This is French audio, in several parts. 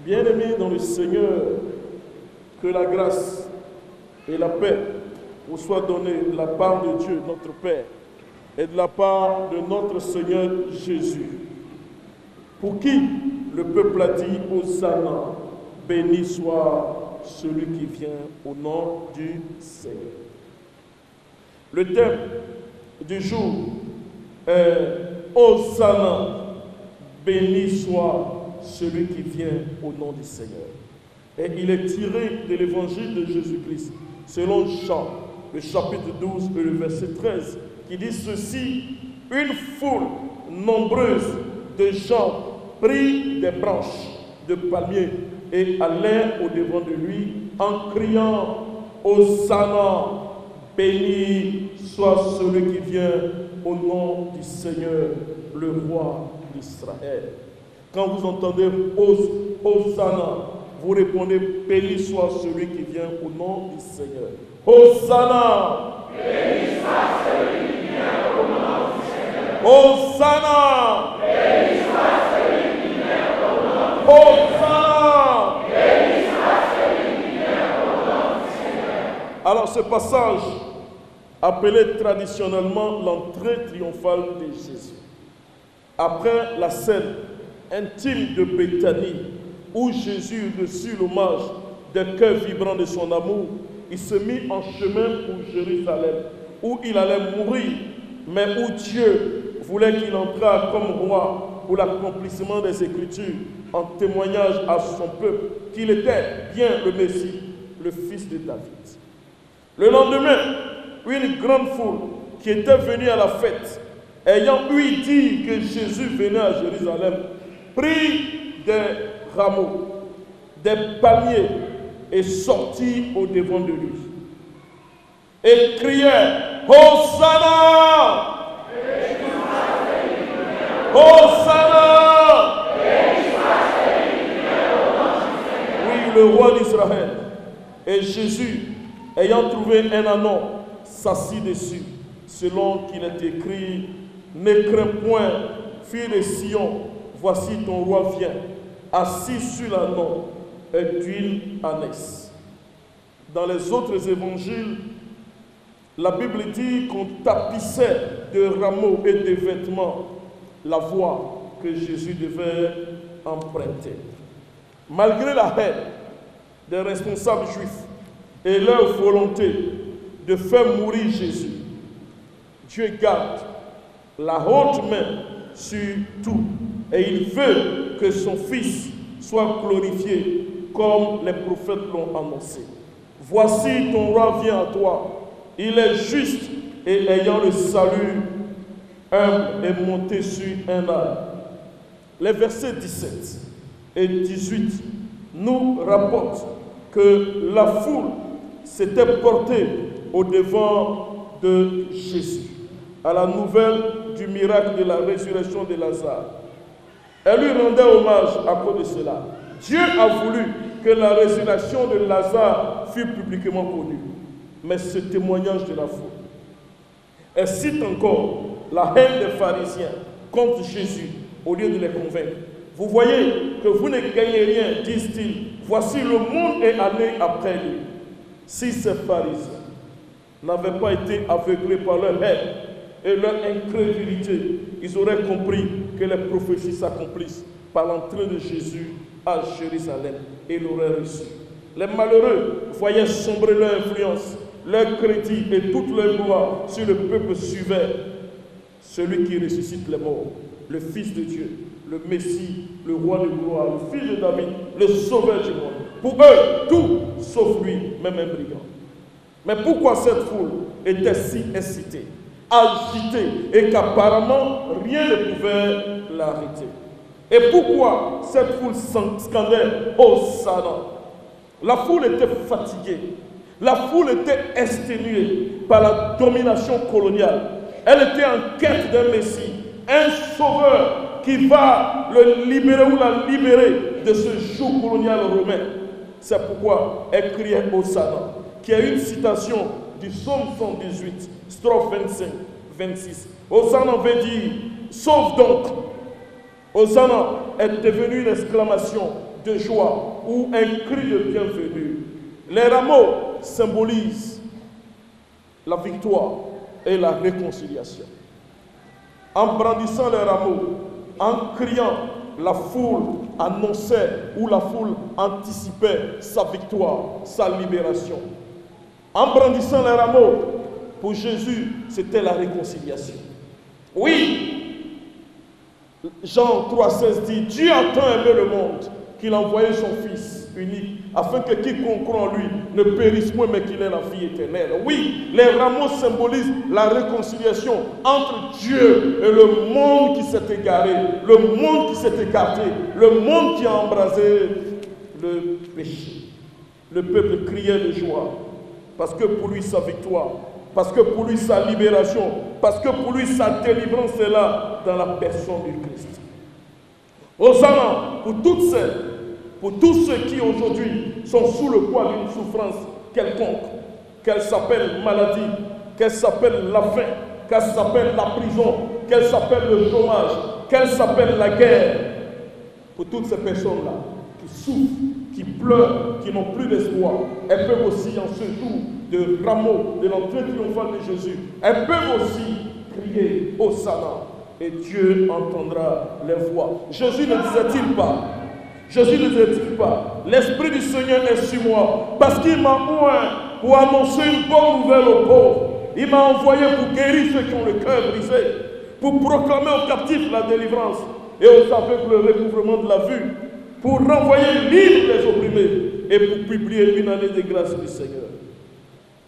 Bien-aimés dans le Seigneur, que la grâce et la paix vous soient données de la part de Dieu, notre Père, et de la part de notre Seigneur Jésus, pour qui le peuple a dit Hosanna, béni soit celui qui vient au nom du Seigneur. Le thème du jour est Hosanna, béni soit celui qui vient au nom du Seigneur. Et il est tiré de l'évangile de Jésus-Christ, selon Jean, le chapitre 12 et le verset 13, qui dit ceci: une foule nombreuse de gens prit des branches de palmier et allèrent au-devant de lui en criant Hosanna, béni soit celui qui vient au nom du Seigneur, le roi d'Israël. Quand vous entendez Hosanna, vous répondez béni soit celui qui vient au nom du Seigneur. Hosanna, béni soit celui qui vient au nom du Seigneur. Hosanna, béni soit celui qui vient au nom du Seigneur. Hosanna, béni soit celui qui vient au nom du Seigneur. Alors ce passage, appelé traditionnellement l'entrée triomphale de Jésus, après la scène intime de Béthanie, où Jésus reçut l'hommage des cœurs vibrants de son amour, il se mit en chemin pour Jérusalem, où il allait mourir, mais où Dieu voulait qu'il entrât comme roi pour l'accomplissement des Écritures, en témoignage à son peuple qu'il était bien le Messie, le fils de David. Le lendemain, une grande foule qui était venue à la fête, ayant ouï dire que Jésus venait à Jérusalem, prit des rameaux, des palmiers et sortit au-devant de lui. Et criait Hosanna! Hosanna! Oui, le roi d'Israël. Et Jésus, ayant trouvé un ânon, s'assit dessus, selon qu'il est écrit: ne crains point, fille de Sion, voici ton roi vient, assis sur l'ânon et d'une ânesse. Dans les autres évangiles, la Bible dit qu'on tapissait de rameaux et de vêtements la voie que Jésus devait emprunter. Malgré la haine des responsables juifs et leur volonté de faire mourir Jésus, Dieu garde la haute main sur tout et il veut que son Fils soit glorifié comme les prophètes l'ont annoncé. Voici ton roi vient à toi, il est juste et ayant le salut, humble et monté sur un âne. Les versets 17 et 18 nous rapportent que la foule s'était portée au-devant de Jésus à la nouvelle du miracle de la résurrection de Lazare. Elle lui rendait hommage à cause de cela. Dieu a voulu que la résurrection de Lazare fût publiquement connue. Mais ce témoignage de la foule incite encore la haine des pharisiens contre Jésus au lieu de les convaincre. Vous voyez que vous ne gagnez rien, disent-ils. Voici, le monde est allé après lui. Si ces pharisiens n'avaient pas été aveuglés par leur haine et leur incrédulité, ils auraient compris que les prophéties s'accomplissent par l'entrée de Jésus à Jérusalem et l'auraient reçu. Les malheureux voyaient sombrer leur influence, leur crédit et toute leur gloire sur le peuple suivait celui qui ressuscite les morts, le Fils de Dieu, le Messie, le roi de gloire, le Fils de David, le Sauveur du monde. Pour eux, tout sauf lui, même un brigand. Mais pourquoi cette foule était si excitée, agitée et qu'apparemment rien ne pouvait l'arrêter? Et pourquoi cette foule scandait Hosanna? La foule était fatiguée, la foule était exténuée par la domination coloniale. Elle était en quête d'un Messie, un sauveur qui va le libérer ou la libérer de ce joug colonial romain. C'est pourquoi elle criait Hosanna, qui est une citation du psaume 118, strophe 25, 26. Hosanna veut dire sauve donc. Hosanna est devenue une exclamation de joie ou un cri de bienvenue. Les rameaux symbolisent la victoire et la réconciliation. En brandissant les rameaux, en criant, la foule annonçait ou la foule anticipait sa victoire, sa libération. En brandissant les rameaux, pour Jésus, c'était la réconciliation. Oui, Jean 3,16 dit, Dieu a tant aimé le monde qu'il a envoyé son Fils unique, afin que quiconque croit en lui ne périsse point, mais qu'il ait la vie éternelle. Oui, les rameaux symbolisent la réconciliation entre Dieu et le monde qui s'est égaré, le monde qui s'est écarté, le monde qui a embrasé le péché. Le peuple criait de joie, parce que pour lui sa victoire, parce que pour lui sa libération, parce que pour lui sa délivrance est là dans la personne du Christ. Hosanna pour toutes celles, pour tous ceux qui aujourd'hui sont sous le poids d'une souffrance quelconque, qu'elle s'appelle maladie, qu'elle s'appelle la faim, qu'elle s'appelle la prison, qu'elle s'appelle le chômage, qu'elle s'appelle la guerre. Pour toutes ces personnes-là qui souffrent, qui pleurent, qui n'ont plus d'espoir, elles peuvent aussi en ce jour de rameau de l'entrée triomphale de Jésus, elles peuvent aussi crier Hosanna et Dieu entendra les voix. Jésus ne disait-il pas, l'Esprit du Seigneur est sur moi, parce qu'il m'a oint pour annoncer une bonne nouvelle aux pauvres. Il m'a envoyé pour guérir ceux qui ont le cœur brisé, pour proclamer aux captifs la délivrance et aux aveugles le recouvrement de la vue, pour renvoyer libres les opprimés et pour publier une année de grâce du Seigneur.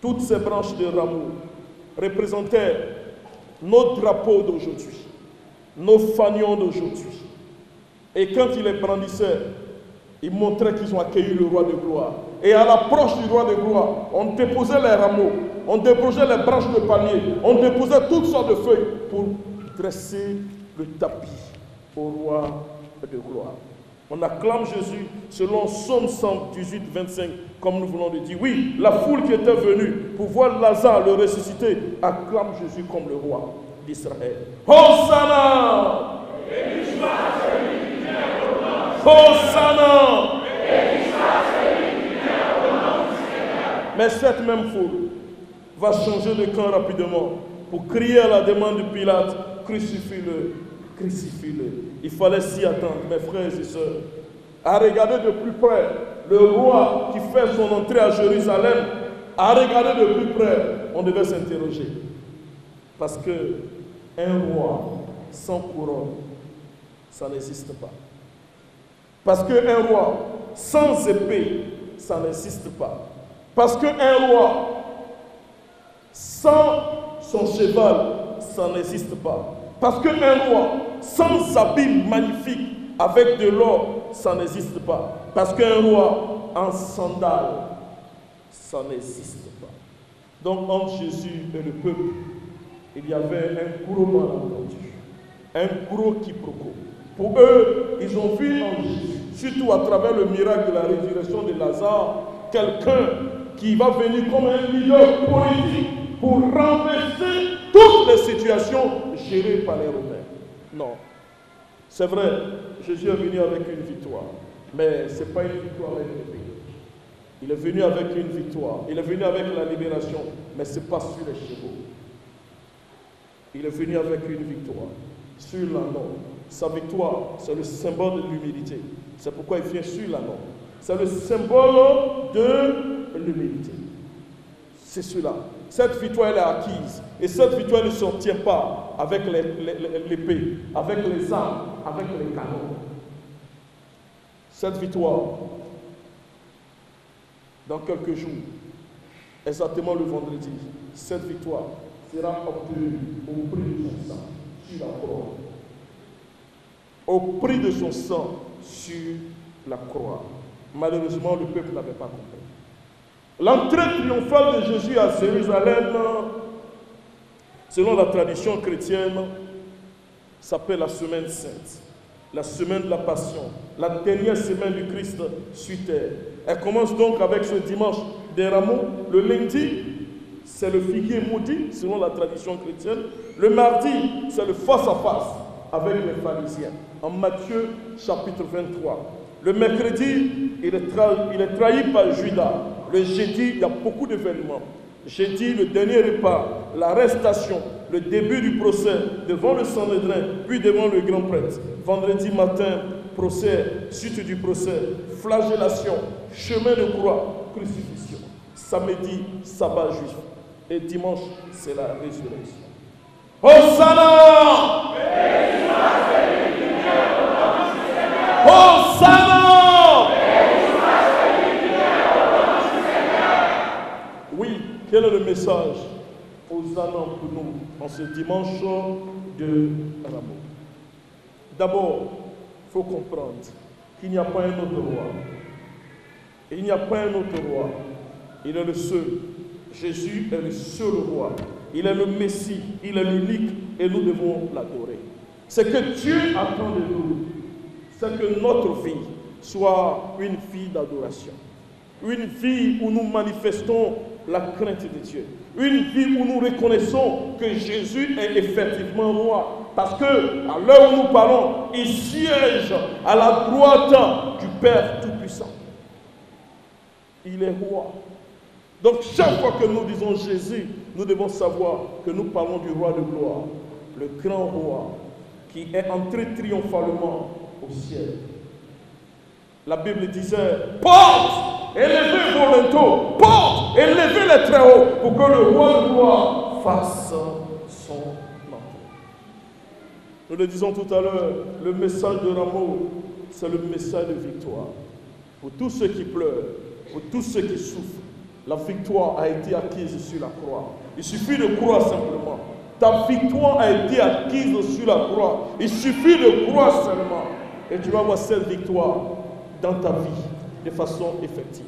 Toutes ces branches de rameaux représentaient nos drapeaux d'aujourd'hui, nos fanions d'aujourd'hui. Et quand il les brandissait, ils montraient qu'ils ont accueilli le roi de gloire. Et à l'approche du roi de gloire, on déposait les rameaux, on déposait les branches de palmier, on déposait toutes sortes de feuilles pour dresser le tapis au roi de gloire. On acclame Jésus selon Psaume 118, 25, comme nous venons de dire. Oui, la foule qui était venue pour voir Lazare le ressusciter acclame Jésus comme le roi d'Israël. Hosanna! Hosanna! Mais cette même foule va changer de camp rapidement pour crier à la demande de Pilate, crucifie-le, crucifie-le. Il fallait s'y attendre, mes frères et sœurs, à regarder de plus près le roi qui fait son entrée à Jérusalem, à regarder de plus près, on devait s'interroger. Parce que un roi sans couronne, ça n'existe pas. Parce qu'un roi sans épée, ça n'existe pas. Parce qu'un roi sans son cheval, ça n'existe pas. Parce qu'un roi sans habit magnifique avec de l'or, ça n'existe pas. Parce qu'un roi en sandales, ça n'existe pas. Donc entre Jésus et le peuple, il y avait un gros malentendu, un gros quiproquo. Pour eux, ils ont vu en Jésus, surtout à travers le miracle de la résurrection de Lazare, quelqu'un qui va venir comme un leader politique pour renverser toutes les situations gérées par les Romains. Non. C'est vrai, Jésus est venu avec une victoire, mais ce n'est pas une victoire avec l'épée. Il est venu avec une victoire, il est venu avec la libération, mais ce n'est pas sur les chevaux. Il est venu avec une victoire sur l'anneau. Sa victoire, c'est le symbole de l'humilité. C'est pourquoi il vient sur l'anneau. C'est le symbole de l'humilité. C'est cela. Cette victoire, elle est acquise. Et cette victoire ne s'obtient pas avec l'épée, avec les armes, avec les canons. Cette victoire, dans quelques jours, exactement le vendredi, cette victoire sera obtenue au prix de son sang sur la croix. Au prix de son sang sur la croix. Malheureusement, le peuple n'avait pas compris. L'entrée triomphale de Jésus à Jérusalem, selon la tradition chrétienne, s'appelle la semaine sainte, la semaine de la passion, la dernière semaine du Christ sur terre. Elle commence donc avec ce dimanche des rameaux. Le lundi, c'est le figuier maudit, selon la tradition chrétienne. Le mardi, c'est le face-à-face avec les pharisiens, en Matthieu chapitre 23. Le mercredi, il est trahi par Judas. Le jeudi, il y a beaucoup d'événements. Jeudi, le dernier repas, l'arrestation, le début du procès devant le Sanhédrin, puis devant le grand prêtre. Vendredi matin, procès, suite du procès, flagellation, chemin de croix, crucifixion. Samedi, sabbat juif. Et dimanche, c'est la résurrection. Hosanna! Hosanna! Oui, quel est le message? Hosanna pour nous en ce dimanche de Rameau. D'abord, il faut comprendre qu'il n'y a pas un autre roi. Il n'y a pas un autre roi. Il est le seul. Jésus est le seul roi. Il est le Messie. Il est l'unique et nous devons l'adorer. Ce que Dieu attend de nous, c'est que notre vie soit une vie d'adoration. Une vie où nous manifestons la crainte de Dieu. Une vie où nous reconnaissons que Jésus est effectivement roi. Parce que, à l'heure où nous parlons, il siège à la droite du Père Tout-Puissant. Il est roi. Donc, chaque fois que nous disons Jésus, nous devons savoir que nous parlons du roi de gloire, le grand roi qui est entré triomphalement au ciel. La Bible disait, porte, élevez vos linteaux, porte, élevez les très hauts, pour que le roi de gloire fasse son entrée. Nous le disons tout à l'heure, le message de Rameau, c'est le message de victoire. Pour tous ceux qui pleurent, pour tous ceux qui souffrent, la victoire a été acquise sur la croix. Il suffit de croire simplement. Ta victoire a été acquise sur la croix. Il suffit de croire seulement. Et tu vas voir cette victoire dans ta vie de façon effective.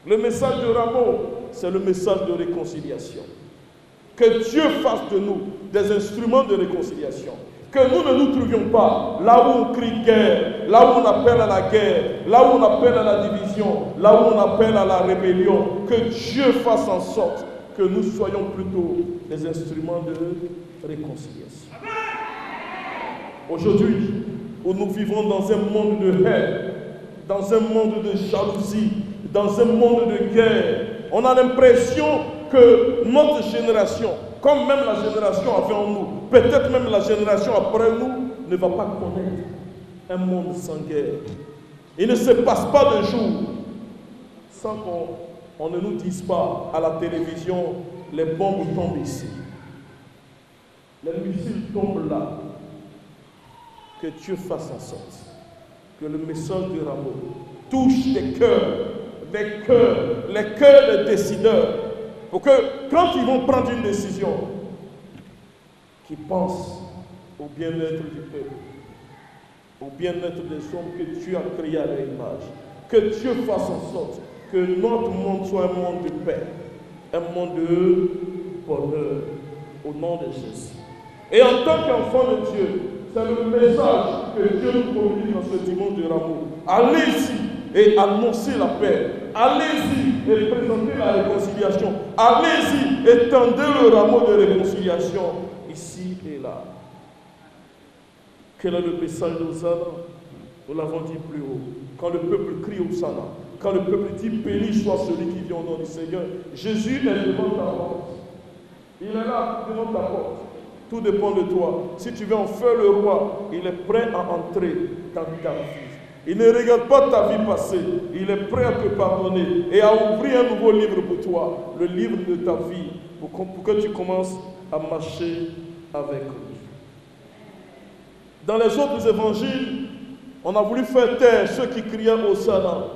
Le message de Rameau, c'est le message de réconciliation. Que Dieu fasse de nous des instruments de réconciliation. Que nous ne nous trouvions pas là où on crie guerre, là où on appelle à la guerre, là où on appelle à la division, là où on appelle à la rébellion. Que Dieu fasse en sorte que nous soyons plutôt des instruments de réconciliation. Aujourd'hui, où nous vivons dans un monde de haine, dans un monde de jalousie, dans un monde de guerre, on a l'impression que notre génération, comme même la génération avant nous, peut-être même la génération après nous, ne va pas connaître un monde sans guerre. Il ne se passe pas de jour sans qu'on ne nous dise pas à la télévision, les bombes tombent ici, les missiles tombent là. Que Dieu fasse en sorte que le message de Rameau touche les cœurs des décideurs, pour que quand ils vont prendre une décision, qu'ils pensent au bien-être du peuple, au bien-être des hommes que Dieu a créés à leur image. Que Dieu fasse en sorte que notre monde soit un monde de paix, un monde de bonheur, au nom de Jésus. Et en tant qu'enfant de Dieu, c'est le message que Dieu nous communique dans ce dimanche de Rameau. Allez-y et annoncez la paix. Allez-y et présentez la réconciliation. Allez-y et tendez le rameau de réconciliation ici et là. Quel est le message d'Hosanna? Nous l'avons dit plus haut. Quand le peuple crie Hosanna, quand le peuple dit béni soit celui qui vient au nom du Seigneur, Jésus est devant ta porte. Il est là devant ta porte. Tout dépend de toi. Si tu veux en faire le roi, il est prêt à entrer dans ta vie. Il ne regarde pas ta vie passée. Il est prêt à te pardonner et à ouvrir un nouveau livre pour toi. Le livre de ta vie pour que tu commences à marcher avec lui. Dans les autres évangiles, on a voulu faire taire ceux qui criaient Hosanna.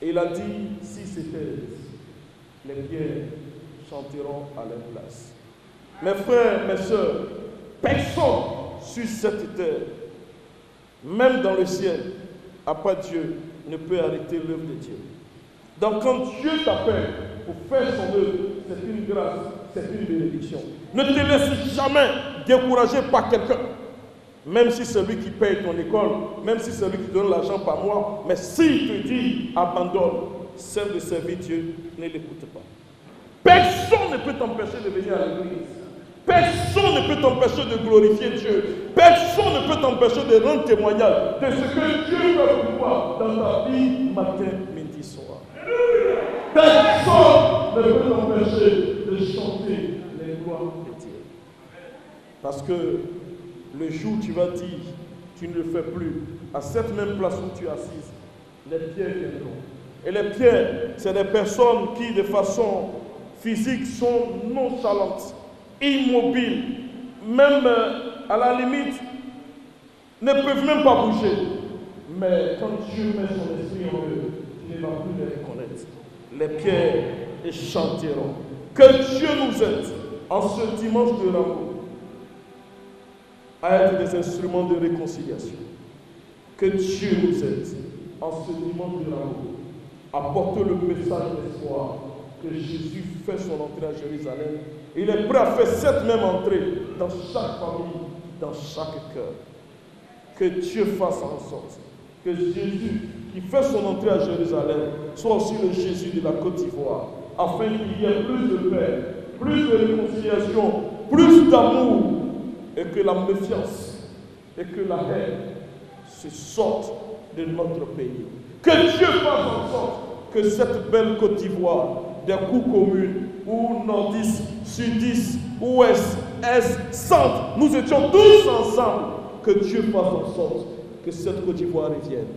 Et il a dit, si c'était les pierres chanteront à leur place. Mes frères, mes sœurs, personne sur cette terre, même dans le ciel, à part Dieu, ne peut arrêter l'œuvre de Dieu. Donc quand Dieu t'appelle pour faire son œuvre, c'est une grâce, c'est une bénédiction. Ne te laisse jamais décourager par quelqu'un. Même si c'est lui qui paye ton école, même si c'est lui qui donne l'argent par mois, mais s'il te dit abandonne, celle de servir Dieu, ne l'écoute pas. Personne ne peut t'empêcher de venir à l'église. Personne ne peut t'empêcher de glorifier Dieu. Personne ne peut t'empêcher de rendre témoignage de ce que Dieu fait pour toi dans ta vie, matin, midi, soir. Personne ne peut t'empêcher de chanter les gloires de Dieu. Parce que le jour où tu vas dire, tu ne le fais plus, à cette même place où tu es assise, les pierres viendront. Et les pierres, c'est des personnes qui, de façon physique, sont nonchalantes, immobiles, même à la limite, ne peuvent même pas bouger. Mais quand Dieu met son esprit en eux, tu ne vas plus les reconnaître. Les pierres chanteront. Que Dieu nous aide en ce dimanche de Rameau à être des instruments de réconciliation. Que Dieu nous aide en ce dimanche de Rameau à porter le message d'espoir que Jésus fait son entrée à Jérusalem. Il est prêt à faire cette même entrée dans chaque famille, dans chaque cœur. Que Dieu fasse en sorte que Jésus, qui fait son entrée à Jérusalem, soit aussi le Jésus de la Côte d'Ivoire, afin qu'il y ait plus de paix, plus de réconciliation, plus d'amour, et que la méfiance et que la haine se sortent de notre pays. Que Dieu fasse en sorte que cette belle Côte d'Ivoire, des coups communes, ou nordistes, sudistes, ouest, est, centre, nous étions tous ensemble. Que Dieu fasse en sorte que cette Côte d'Ivoire revienne.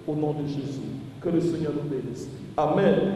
Au nom de Jésus. Que le Seigneur nous bénisse. Amen.